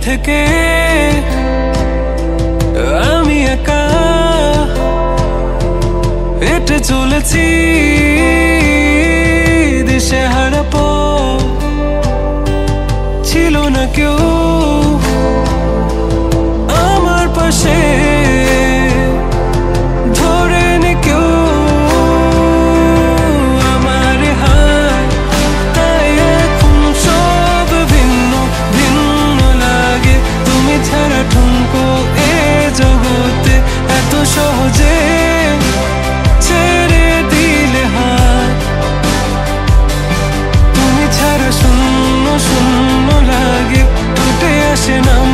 থেকে আমি একা হেঁটে চলেছি দিশে হারা পথ, ছিল না কেউ আমার পাশে ধরে নে কেউ আমার হাত, তাই এখন সব ভিন্ন ভিন্ন লাগে। তুমি ছাড়া ঠুনকো এ জগতে এত সহজে ছেড়ে দিলে হাত, তুমি ছাড়া শূন্য শূন্য লাগে, টুটে আসে নাম